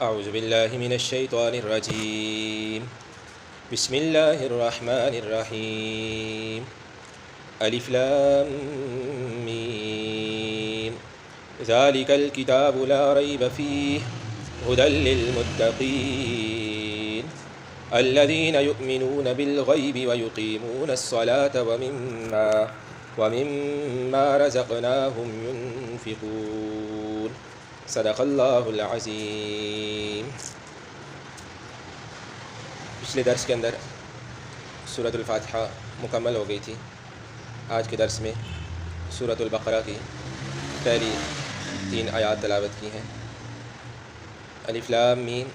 اعوذ باللہ من الشیطان الرجیم بسم اللہ الرحمن الرحیم الف لام میم ذالک الکتاب لا ریب فیہ ہدی للمتقین الذین یؤمنون بالغیب ویقیمون الصلاة ومما رزقناہم ینفقون صدق اللہ العظیم۔ پچھلے درس کے اندر سورۃ الفاتحہ مکمل ہو گئی تھی۔ آج کے درس میں سورۃ البقرہ کی پہلی 3 آیات تلاوت کی ہیں۔ الف لام میم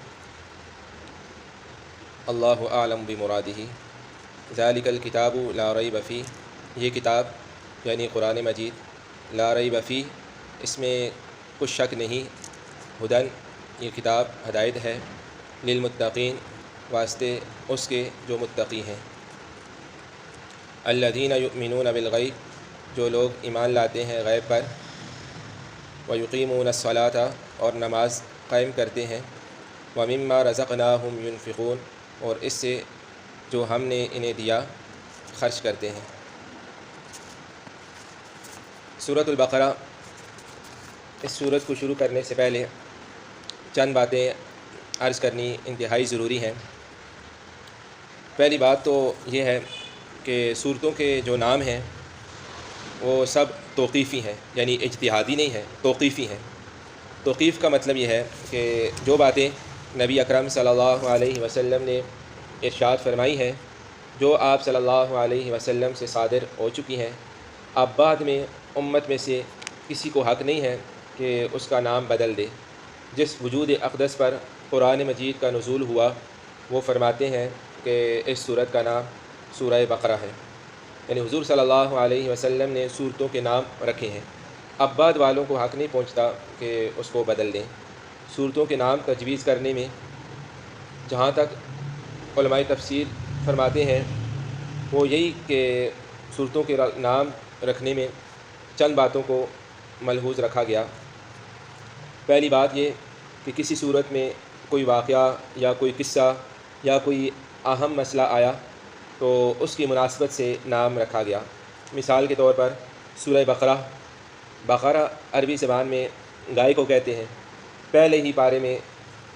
اللہ اعلم بمرادہ ذالک الکتاب لا ریب فیہ، یہ کتاب یعنی قرآن مجید، لا ریب فیہ، اس میں کچھ شک نہیں، ہدن، یہ کتاب ہدایت ہے، للمتقین، واسطے اس کے جو متقی ہیں، الذین یؤمنون بالغیب، جو لوگ ایمان لاتے ہیں غیب پر، ویقیمون الصلاۃ، اور نماز قائم کرتے ہیں، ومما رزقناہم ینفقون، اور اس سے جو ہم نے انہیں دیا خرچ کرتے ہیں۔ سورۃ البقرہ، اس سورت کو شروع کرنے سے پہلے چند باتیں عرض کرنی انتہائی ضروری ہیں۔ پہلی بات تو یہ ہے کہ سورتوں کے جو نام ہیں وہ سب توقیفی ہیں، یعنی اجتہادی نہیں ہیں، توقیفی ہیں۔ توقیف کا مطلب یہ ہے کہ جو باتیں نبی اکرم صلی اللہ علیہ وسلم نے ارشاد فرمائی ہیں، جو آپ صلی اللہ علیہ وسلم سے صادر ہو چکی ہیں، اب بعد میں امت میں سے کسی کو حق نہیں ہے کہ اس کا نام بدل دے۔ جس وجود اقدس پر قرآن مجید کا نزول ہوا، وہ فرماتے ہیں کہ اس سورت کا نام سورہ بقرہ ہے، یعنی حضور صلی اللہ علیہ وسلم نے سورتوں کے نام رکھے ہیں۔ اب بعد والوں کو حق نہیں پہنچتا کہ اس کو بدل دیں۔ سورتوں کے نام تجویز کرنے میں جہاں تک علماء تفسیر فرماتے ہیں وہ یہی کہ سورتوں کے نام رکھنے میں چند باتوں کو ملحوظ رکھا گیا۔ پہلی بات یہ کہ کسی صورت میں کوئی واقعہ یا کوئی قصہ یا کوئی اہم مسئلہ آیا تو اس کی مناسبت سے نام رکھا گیا۔ مثال کے طور پر سورہ بقرہ، بقرہ عربی زبان میں گائے کو کہتے ہیں۔ پہلے ہی پارے میں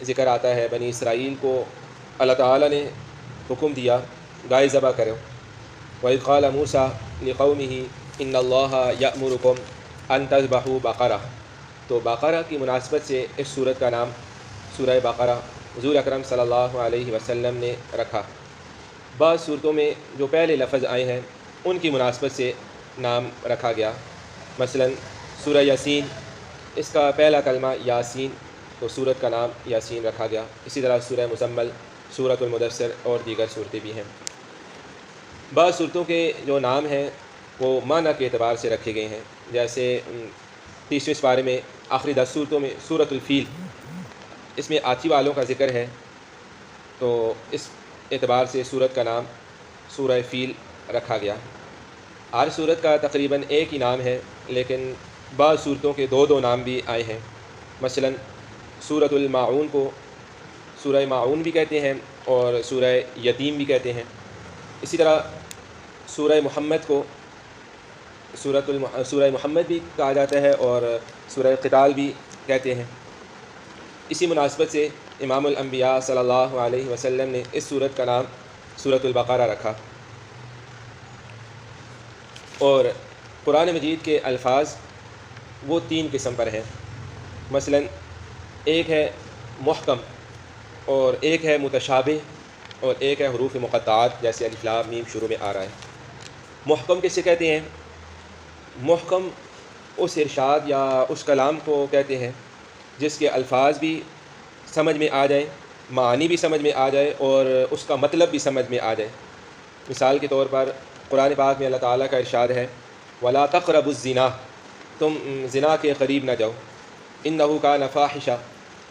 ذکر آتا ہے بنی اسرائیل کو اللہ تعالیٰ نے حکم دیا گائے ذبح کرو۔ وَإِذْ قَالَ مُوسَىٰ لِقَوْمِهِ إِنَّ اللَّهَ يَأْمُرُكُمْ أَن تَذْبَحُوا بَقَرَةً، تو بقرہ کی مناسبت سے اس سورت کا نام سورہ بقرہ حضور اکرم صلی اللہ علیہ وسلم نے رکھا۔ بعض صورتوں میں جو پہلے لفظ آئے ہیں ان کی مناسبت سے نام رکھا گیا۔ مثلا سورہ یاسین، اس کا پہلا کلمہ یاسین، تو سورت کا نام یاسین رکھا گیا۔ اسی طرح سورہ مزمل، سورۃ المدثر اور دیگر صورتیں بھی ہیں۔ بعض صورتوں کے جو نام ہیں وہ معنی کے اعتبار سے رکھے گئے ہیں، جیسے 30ویں سپارے میں آخری 10 صورتوں میں سورۃ الفیل، اس میں ہاتھی والوں کا ذکر ہے، تو اس اعتبار سے سورت کا نام سورہ فیل رکھا گیا۔ ہر صورت کا تقریباً ایک ہی نام ہے، لیکن بعض صورتوں کے 2 نام بھی آئے ہیں۔ مثلا سورۃ الماعون کو سورہ ماعون بھی کہتے ہیں اور سورہ یتیم بھی کہتے ہیں۔ اسی طرح سورہ محمد کو سورہ محمد بھی کہا جاتا ہے اور سورہ قتال بھی کہتے ہیں۔ اسی مناسبت سے امام الانبیاء صلی اللہ علیہ وسلم نے اس سورت کا نام سورۃ البقرہ رکھا۔ اور قرآن مجید کے الفاظ وہ 3 قسم پر ہیں۔ مثلا ایک ہے محکم، اور ایک ہے متشابہ، اور ایک ہے حروف مقطعات، جیسے الف لام میم شروع میں آ رہا ہے۔ محکم کسے کہتے ہیں؟ محکم اس ارشاد یا اس کلام کو کہتے ہیں جس کے الفاظ بھی سمجھ میں آ جائیں، معانی بھی سمجھ میں آ جائے اور اس کا مطلب بھی سمجھ میں آ جائے۔ مثال کے طور پر قرآن پاک میں اللہ تعالیٰ کا ارشاد ہے وَلَا تَقْرَبُوا الزِّنَا، تم زنا کے قریب نہ جاؤ، إِنَّهُ كَانَ فَاحِشًا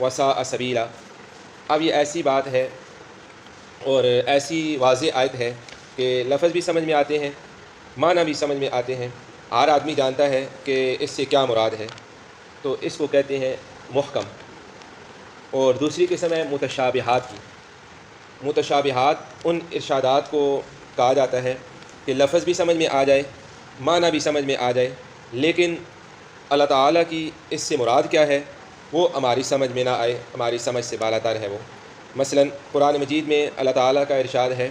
وَسَاءَ سَبِيلًا۔ اب یہ ایسی بات ہے اور ایسی واضح آیت ہے کہ لفظ بھی سمجھ میں آتے ہیں، معنی بھی سمجھ میں آتے ہیں، ہر آدمی جانتا ہے کہ اس سے کیا مراد ہے، تو اس کو کہتے ہیں محکم۔ اور دوسری قسم ہے متشابہات کی۔ متشابہات ان ارشادات کو کہا جاتا ہے کہ لفظ بھی سمجھ میں آ جائے، معنی بھی سمجھ میں آ جائے، لیکن اللہ تعالیٰ کی اس سے مراد کیا ہے وہ ہماری سمجھ میں نہ آئے، ہماری سمجھ سے بالا تر ہے وہ۔ مثلا قرآن مجید میں اللہ تعالیٰ کا ارشاد ہے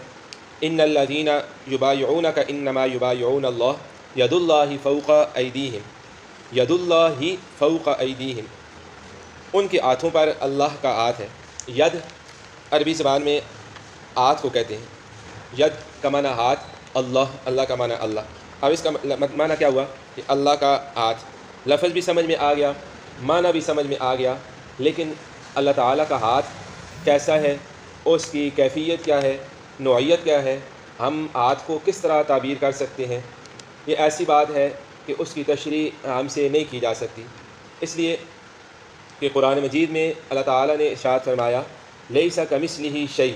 ان الذین یبایعونک انما یبایعون اللہ ید اللہ فوق ایدیہم، ید اللہ فوق ایدیہم، ان کے ہاتھوں پر اللہ کا ہاتھ ہے۔ ید عربی زبان میں ہاتھ کو کہتے ہیں، ید کا معنی ہاتھ، اللہ کا معنی اللہ۔ اب اس کا معنی کیا ہوا کہ اللہ کا ہاتھ، لفظ بھی سمجھ میں آ گیا، معنی بھی سمجھ میں آ گیا، لیکن اللہ تعالیٰ کا ہاتھ کیسا ہے، اس کی کیفیت کیا ہے، نوعیت کیا ہے، ہم ہاتھ کو کس طرح تعبیر کر سکتے ہیں، یہ ایسی بات ہے کہ اس کی تشریح ہم سے نہیں کی جا سکتی۔ اس لیے کہ قرآن مجید میں اللہ تعالیٰ نے ارشاد فرمایا لیس کمثلہ شیء،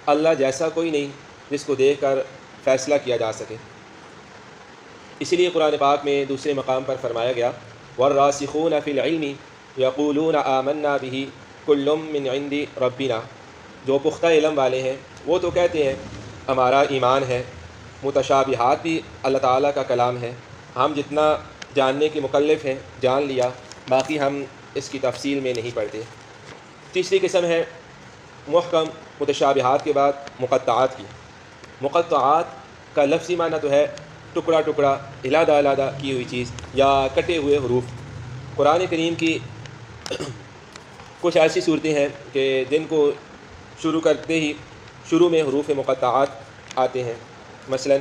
اللہ جیسا کوئی نہیں جس کو دیکھ کر فیصلہ کیا جا سکے۔ اسی لیے قرآن پاک میں دوسرے مقام پر فرمایا گیا والراسخون فی العلم یقولون آمنا بہ کل من عند ربنا، جو پختہ علم والے ہیں وہ تو کہتے ہیں ہمارا ایمان ہے۔ متشابہات بھی اللہ تعالیٰ کا کلام ہے، ہم جتنا جاننے کے مکلف ہیں جان لیا، باقی ہم اس کی تفصیل میں نہیں پڑھتے۔ تیسری قسم ہے محکم متشابہات کے بعد مقطعات کی۔ مقطعات کا لفظی معنی تو ہے ٹکڑا ٹکڑا، علیحدہ علیحدہ کی ہوئی چیز یا کٹے ہوئے حروف۔ قرآن کریم کی کچھ ایسی صورتیں ہیں کہ جن کو شروع کرتے ہی شروع میں حروف مقطعات آتے ہیں، مثلا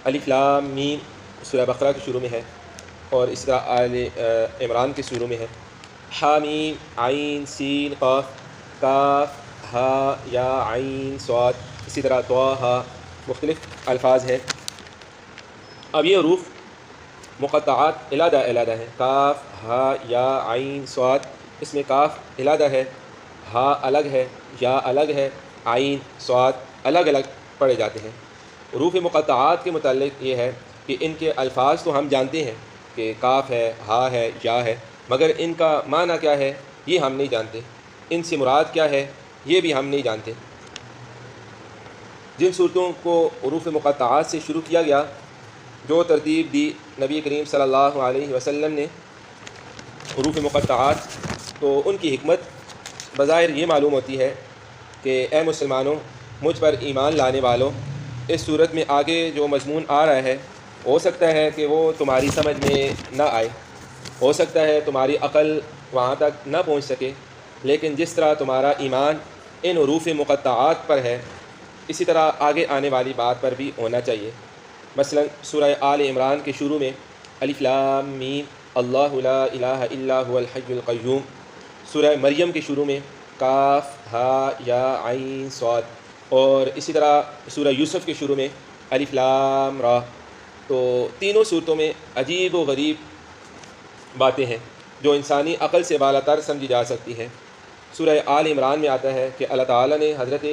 الف لام میم سورہ بقرہ کے شروع میں ہے، اور اس طرح آل عمران کے شروع میں ہے، حامیم عین سین قاف، کاف ہا یا عین صاد، اسی طرح طٰہٰ، مختلف الفاظ ہیں۔ اب یہ حروف مقطعات علیحدہ علیحدہ ہیں، کاف ہا یا عین صاد، اس میں کاف علیحدہ ہے، ہا الگ ہے، یا الگ ہے، عین صاد الگ الگ پڑھے جاتے ہیں۔ حروف مقطعات کے متعلق یہ ہے کہ ان کے الفاظ تو ہم جانتے ہیں کہ کاف ہے، ہا ہے، یا ہے، مگر ان کا معنی کیا ہے یہ ہم نہیں جانتے، ان سے مراد کیا ہے یہ بھی ہم نہیں جانتے۔ جن صورتوں کو حروف مقطعات سے شروع کیا گیا، جو ترتیب دی نبی کریم صلی اللہ علیہ وسلم نے حروف مقطعات، تو ان کی حکمت بظاہر یہ معلوم ہوتی ہے کہ اے مسلمانوں، مجھ پر ایمان لانے والوں، اس صورت میں آگے جو مضمون آ رہا ہے ہو سکتا ہے کہ وہ تمہاری سمجھ میں نہ آئے، ہو سکتا ہے تمہاری عقل وہاں تک نہ پہنچ سکے، لیکن جس طرح تمہارا ایمان ان حروف مقطعات پر ہے، اسی طرح آگے آنے والی بات پر بھی ہونا چاہیے۔ مثلا سورہ آل عمران کے شروع میں الف لام میم اللہ لا الہ الا هو الحی القیوم، سورہ مریم کے شروع میں کاف ہا یا عین صاد، اور اسی طرح سورہ یوسف کے شروع میں الف لام را۔ تو تینوں صورتوں میں عجیب و غریب باتیں ہیں جو انسانی عقل سے بالا تر سمجھی جا سکتی ہیں۔ سورہ آل عمران میں آتا ہے کہ اللہ تعالیٰ نے حضرت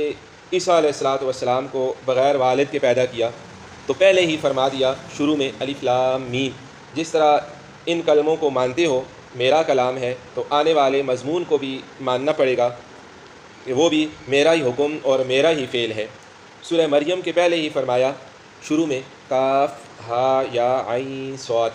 عیسیٰ علیہ السلام کو بغیر والد کے پیدا کیا، تو پہلے ہی فرما دیا شروع میں الف لام میم، جس طرح ان کلموں کو مانتے ہو میرا کلام ہے، تو آنے والے مضمون کو بھی ماننا پڑے گا کہ وہ بھی میرا ہی حکم اور میرا ہی فعل ہے۔ سورہ مریم کے پہلے ہی فرمایا شروع میں کاف ہا یا عین صاد،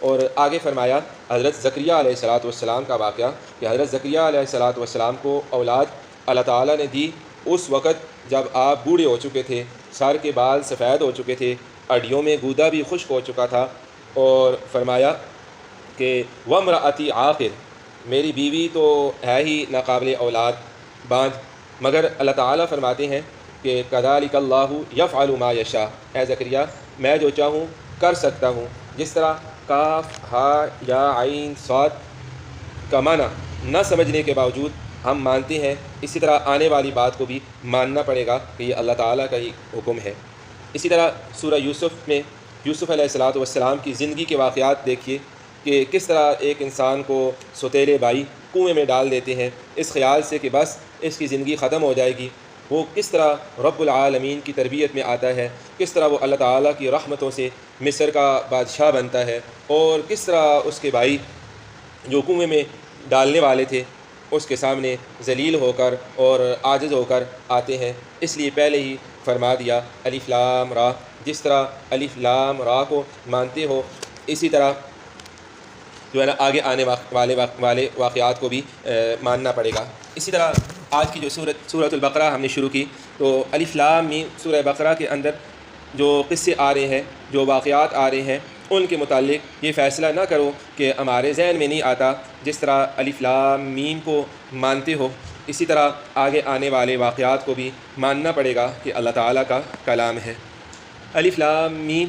اور آگے فرمایا حضرت زکریہ علیہ السلام کا واقعہ کہ حضرت زکریہ علیہ السلام کو اولاد اللہ تعالیٰ نے دی اس وقت جب آپ بوڑھے ہو چکے تھے، سر کے بال سفید ہو چکے تھے، ہڈیوں میں گودا بھی خشک ہو چکا تھا، اور فرمایا کہ وامرأتی عاقر، میری بیوی تو ہے ہی ناقابل اولاد باندھ، مگر اللہ تعالیٰ فرماتے ہیں کہ کذالک اللہ یفعل ما یشاء، اے زکریا میں جو چاہوں کر سکتا ہوں۔ جس طرح کاف ہا یا عین صاد کا معنی نہ سمجھنے کے باوجود ہم مانتے ہیں، اسی طرح آنے والی بات کو بھی ماننا پڑے گا کہ یہ اللہ تعالیٰ کا ہی حکم ہے۔ اسی طرح سورہ یوسف میں یوسف علیہ السلام کی زندگی کے واقعات دیکھیے کہ کس طرح ایک انسان کو سوتیلے بھائی کنویں میں ڈال دیتے ہیں اس خیال سے کہ بس اس کی زندگی ختم ہو جائے گی، وہ کس طرح رب العالمین کی تربیت میں آتا ہے، کس طرح وہ اللہ تعالیٰ کی رحمتوں سے مصر کا بادشاہ بنتا ہے، اور کس طرح اس کے بھائی جو کنویں میں ڈالنے والے تھے اس کے سامنے ذلیل ہو کر اور عاجز ہو کر آتے ہیں، اس لیے پہلے ہی فرما دیا الف لام را، جس طرح الف لام را کو مانتے ہو اسی طرح جو ہے نا آگے آنے والے واقعات کو بھی ماننا پڑے گا۔ اسی طرح آج کی جو سورۃ البقرہ ہم نے شروع کی، تو الف لام میم سورہ بقرہ کے اندر جو قصے آ رہے ہیں، جو واقعات آ رہے ہیں، ان کے متعلق یہ فیصلہ نہ کرو کہ ہمارے ذہن میں نہیں آتا، جس طرح الف لام میم کو مانتے ہو اسی طرح آگے آنے والے واقعات کو بھی ماننا پڑے گا کہ اللہ تعالیٰ کا کلام ہے۔ الف لام میم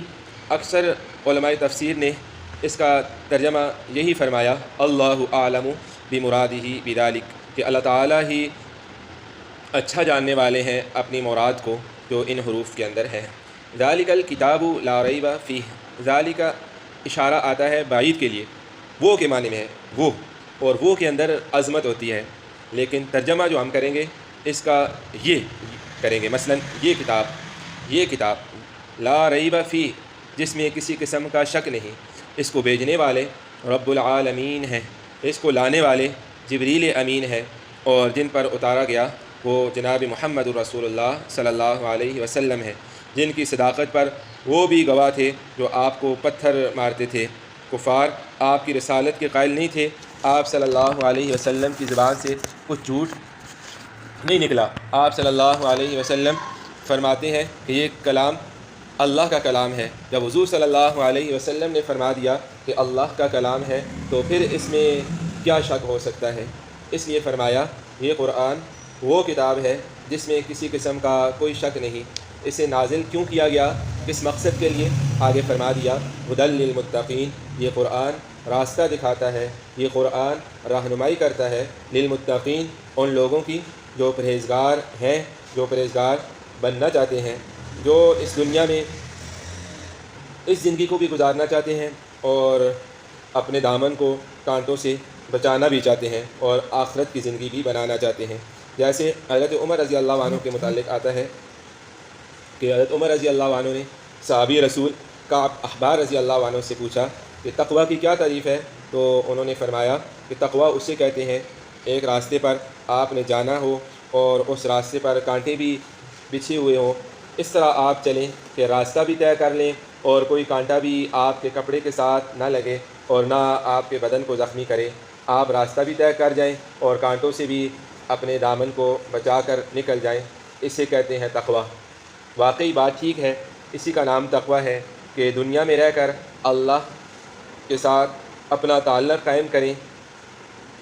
اکثر علماء تفسیر نے اس کا ترجمہ یہی فرمایا اللہ اعلم بمرادہ بذالک، کہ اللہ تعالیٰ ہی اچھا جاننے والے ہیں اپنی مراد کو جو ان حروف کے اندر ہے۔ ذالک الکتاب لا ریب فیہ، ذالک اشارہ آتا ہے بعید کے لیے، وہ کے معنی میں ہے وہ، اور وہ کے اندر عظمت ہوتی ہے، لیکن ترجمہ جو ہم کریں گے اس کا یہ کریں گے، مثلا یہ کتاب لا ریب فیہ، جس میں کسی قسم کا شک نہیں، اس کو بھیجنے والے رب العالمین ہیں، اس کو لانے والے جبریل امین ہے، اور جن پر اتارا گیا وہ جناب محمد رسول اللہ صلی اللہ علیہ وسلم ہے، جن کی صداقت پر وہ بھی گواہ تھے جو آپ کو پتھر مارتے تھے۔ کفار آپ کی رسالت کے قائل نہیں تھے، آپ صلی اللہ علیہ وسلم کی زبان سے کچھ جھوٹ نہیں نکلا۔ آپ صلی اللہ علیہ وسلم فرماتے ہیں کہ یہ کلام اللہ کا کلام ہے۔ جب حضور صلی اللہ علیہ وسلم نے فرما دیا کہ اللہ کا کلام ہے تو پھر اس میں کیا شک ہو سکتا ہے؟ اس لیے فرمایا یہ قرآن وہ کتاب ہے جس میں کسی قسم کا کوئی شک نہیں۔ اسے نازل کیوں کیا گیا، کس مقصد کے لیے؟ آگے فرما دیا ھدی للمتقین، یہ قرآن راستہ دکھاتا ہے، یہ قرآن رہنمائی کرتا ہے للمتقین، ان لوگوں کی جو پرہیزگار ہیں، جو پرہیزگار بننا چاہتے ہیں، جو اس دنیا میں اس زندگی کو بھی گزارنا چاہتے ہیں اور اپنے دامن کو کانٹوں سے بچانا بھی چاہتے ہیں اور آخرت کی زندگی بھی بنانا چاہتے ہیں۔ جیسے حضرت عمر رضی اللہ عنہ کے متعلق آتا ہے کہ حضرت عمر رضی اللہ عنہ نے صحابی رسول کعب احبار رضی اللہ عنہ سے پوچھا کہ تقویٰ کی کیا تعریف ہے، تو انہوں نے فرمایا کہ تقویٰ اسے کہتے ہیں ایک راستے پر آپ نے جانا ہو اور اس راستے پر کانٹے بھی بچھے ہوئے ہوں، اس طرح آپ چلیں کہ راستہ بھی طے کر لیں اور کوئی کانٹا بھی آپ کے کپڑے کے ساتھ نہ لگے اور نہ آپ کے بدن کو زخمی کرے، آپ راستہ بھی طے کر جائیں اور کانٹوں سے بھی اپنے دامن کو بچا کر نکل جائیں، اسے کہتے ہیں تقویٰ۔ واقعی بات ٹھیک ہے، اسی کا نام تقویٰ ہے کہ دنیا میں رہ کر اللہ کے ساتھ اپنا تعلق قائم کریں،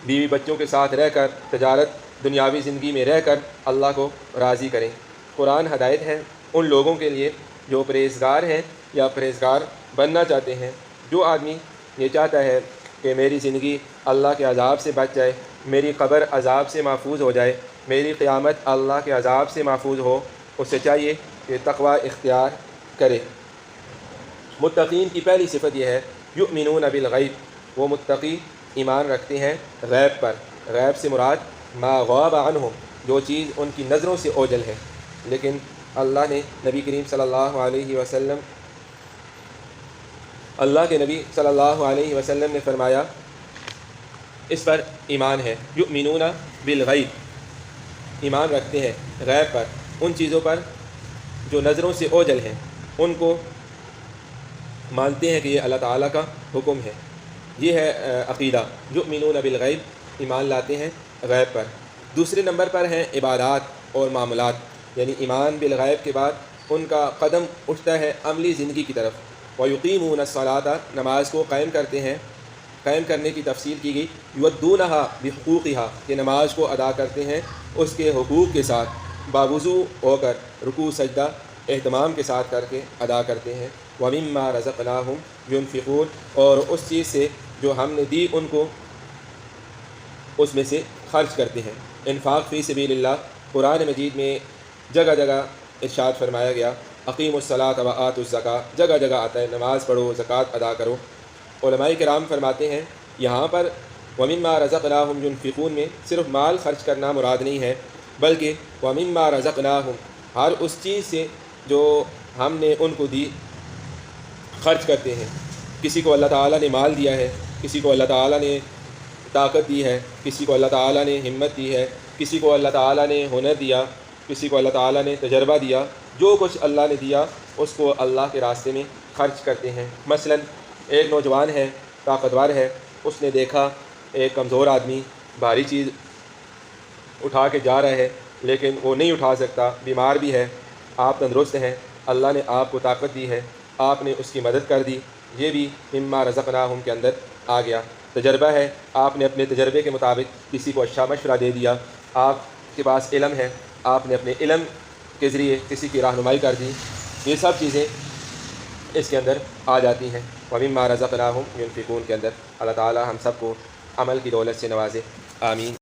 بیوی بچوں کے ساتھ رہ کر تجارت دنیاوی زندگی میں رہ کر اللہ کو راضی کریں۔ قرآن ہدایت ہے ان لوگوں کے لیے جو پرہیزگار ہیں یا پرہیزگار بننا چاہتے ہیں۔ جو آدمی یہ چاہتا ہے کہ میری زندگی اللہ کے عذاب سے بچ جائے، میری قبر عذاب سے محفوظ ہو جائے، میری قیامت اللہ کے عذاب سے محفوظ ہو، اسے چاہیے کہ تقویٰ اختیار کرے۔ متقین کی پہلی صفت یہ ہے یؤمنون بالغیب، وہ متقی ایمان رکھتے ہیں غیب پر۔ غیب سے مراد ما غاب عنہم، جو چیز ان کی نظروں سے اوجھل ہے، لیکن اللہ نے نبی کریم صلی اللہ علیہ وسلم اللہ کے نبی صلی اللہ علیہ وسلم نے فرمایا اس پر ایمان ہے، یؤمنون بالغیب، ایمان رکھتے ہیں غیب پر، ان چیزوں پر جو نظروں سے اوجھل ہیں، ان کو مانتے ہیں کہ یہ اللہ تعالیٰ کا حکم ہے۔ یہ ہے عقیدہ، یؤمنون بالغیب، ایمان لاتے ہیں غیب پر۔ دوسرے نمبر پر ہیں عبادات اور معاملات، یعنی ایمان بالغیب کے بعد ان کا قدم اٹھتا ہے عملی زندگی کی طرف۔ وَيُقِيمُونَ الصَّلَاةَ، نماز کو قائم کرتے ہیں۔ قائم کرنے کی تفصیل کی گئی يُؤَدُّونَهَا بِحُقُوقِهَا، کہ نماز کو ادا کرتے ہیں اس کے حقوق کے ساتھ، باوضو ہو کر رکوع سجدہ اہتمام کے ساتھ کر کے ادا کرتے ہیں۔ وَمِمَّا رَزَقْنَاهُمْ يُنْفِقُونَ، اور اس چیز سے جو ہم نے دی ان کو اس میں سے خرچ کرتے ہیں۔ انفاق فی سبیل اللہ، قرآن مجید میں جگہ جگہ ارشاد فرمایا گیا اقیموا الصلاۃ وآتوا الزکاۃ، جگہ جگہ آتا ہے نماز پڑھو، زکوٰۃ ادا کرو۔ علماء کرام فرماتے ہیں یہاں پر وَمِمَّا رَزَقْنَاهُمْ يُنْفِقُونَ میں صرف مال خرچ کرنا مراد نہیں ہے، بلکہ وَمِمَّا رَزَقْنَاهُمْ، ہر اس چیز سے جو ہم نے ان کو دی خرچ کرتے ہیں۔ کسی کو اللہ تعالیٰ نے مال دیا ہے، کسی کو اللہ تعالیٰ نے طاقت دی ہے، کسی کو اللہ تعالیٰ نے ہمت دی ہے، کسی کو اللہ تعالیٰ نے ہنر دیا، کسی کو اللہ تعالیٰ نے تجربہ دیا، جو کچھ اللہ نے دیا اس کو اللہ کے راستے میں خرچ کرتے ہیں۔ مثلا ایک نوجوان ہے، طاقتور ہے، اس نے دیکھا ایک کمزور آدمی بھاری چیز اٹھا کے جا رہا ہے لیکن وہ نہیں اٹھا سکتا، بیمار بھی ہے، آپ تندرست ہیں، اللہ نے آپ کو طاقت دی ہے، آپ نے اس کی مدد کر دی، یہ بھی مما رزقناہم کے اندر آ گیا۔ تجربہ ہے، آپ نے اپنے تجربے کے مطابق کسی کو اچھا مشورہ دے دیا، آپ کے پاس علم ہے، آپ نے اپنے علم کے ذریعے کسی کی رہنمائی کر دی، یہ سب چیزیں اس کے اندر آ جاتی ہیں۔ وَمِمَّا رَزَقْنَاهُمْ يُنْفِقُونَ کے اندر اللہ تعالی ہم سب کو عمل کی دولت سے نوازے، آمین۔